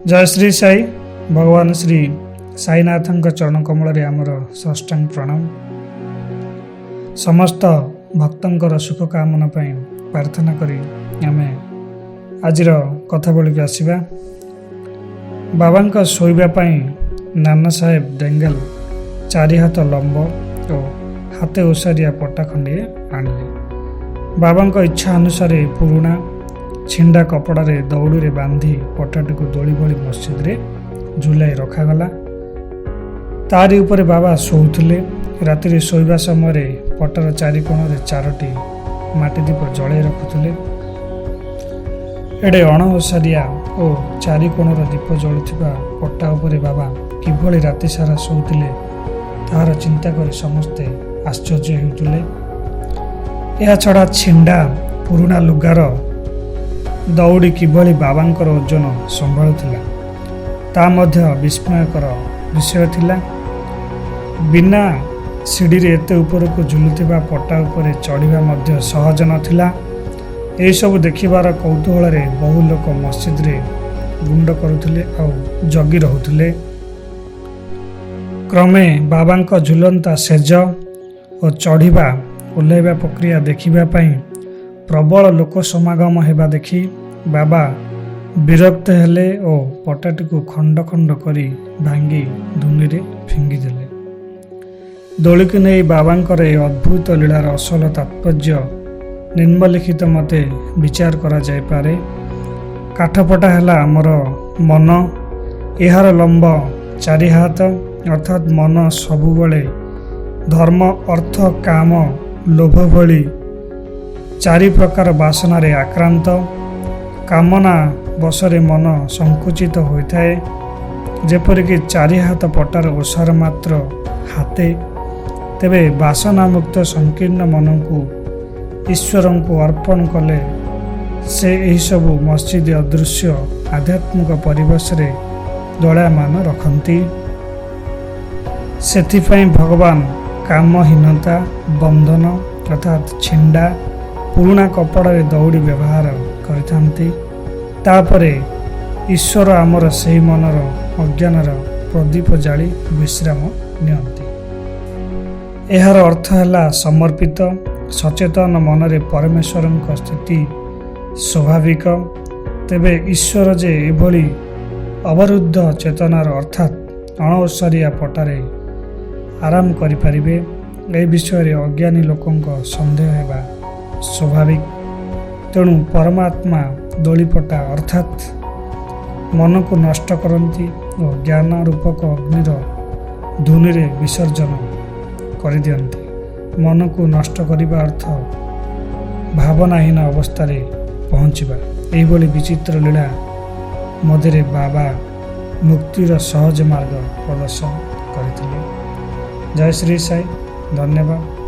जय श्री साई। भगवान श्री साईनाथ चरण कमल आमर साष्टांग प्रणाम। समस्त भक्तंकर सुख कामना प्रार्थना करी आमे आजिर कथावली को आसिबा। बाबा शोइबा नाना साहेब डेंगल 4 हाथ लंब और हाथे ओसारिया पट्टा खंडे आणले। बाबा इच्छा अनुसार पुराणा छिंडा कपड़ा रे दौड़ी रे बांधी पट्टाटी को दोली भली मस्जिद रे झुलाई रखागला। तारी उपरे बाबा शोउथिले। राति शोइबा समय पट्टार चारिकोण रे 4टी माटी दीप जलाई रखुथिले। एडे अणओसारिया और चारिकोणर दीप जलुथिबा पट्टा उपरे बाबा किभली राति सारा शोउथिले तार चिंता करी समस्ते आश्चर्य हेउथिले। या छड़ा छिंडा पुराणा लुगार दौड़ी किभली बाबांकर ओजन संभाळुथिला ता मध्य विस्मयकर विषय थिला। बिना सीढ़ी रे एते ऊपर को झुलुथिबा पट्टा उपरे चढ़िबा मध्य सहज नथिला। एही सब देखिबार कौतूहल रे बहु लोक मस्जिद रे गुंड करुथिले और जगी रहुथिले। क्रमे बाबांक झुलंता सेज और चढ़िबा ओह्लैबा प्रक्रिया देखिबा पई प्रबल लोक समागम हेबा देखि बाबा विरक्त हेले और पट्टाटी को खंड खंड करी भांगी धुनी रे फिंगी देले। दोली को नहीं बाबांकर अद्भुत लीलार असल तात्पर्य निम्नलिखित मते विचार करा जाय पारे। काठपटा हैला आमर मन। एहार लंब 4 हाथ अर्थात मन सबुबले धर्म अर्थ काम लोभ भली 4 प्रकार वासना रे आक्रांत। कामना बसरे मन संकुचित होइथाए। जेपरिक 4 हाथ पट्टार ओसार मात्र हाथे। तेबे वासना मुक्त संकीर्ण मन को ईश्वर को अर्पण कले से यही सबू मस्जिद अदृश्य आध्यात्मिक परिवेश रे दयामान रखती। सेथिपाई भगवान कामहीनता बंधन अर्थात छिंडा पुराणा कपड़ा रे दौड़ी व्यवहार करथांती। तापरे ईश्वर आमर सही मनर अज्ञानर प्रदीप जाली विश्राम नियंती। एहार अर्थ है समर्पित सचेतन मनरे परमेश्वर स्थिति स्वाभाविक। तेबे ईश्वर जे एभली अवरुद्ध चेतनार अर्थात अणओसारिया पट्टारे आराम करिपारिबे ए विषय अज्ञानी लोकंक संदेह हेबा स्वाभाविक। तेणु परमात्मा दोलीपट्टा अर्थात मन को नष्ट करती और ज्ञान रूपक अग्निर धुनी रे विसर्जन कर दियंती। मन को नष्ट करने अर्थ भावनाहीन अवस्था रे पहुँचवा। एहिभली विचित्र लीला मध्य बाबा मुक्तिर सहज मार्ग प्रदर्शन करथिले। जय श्री साई। धन्यवाद।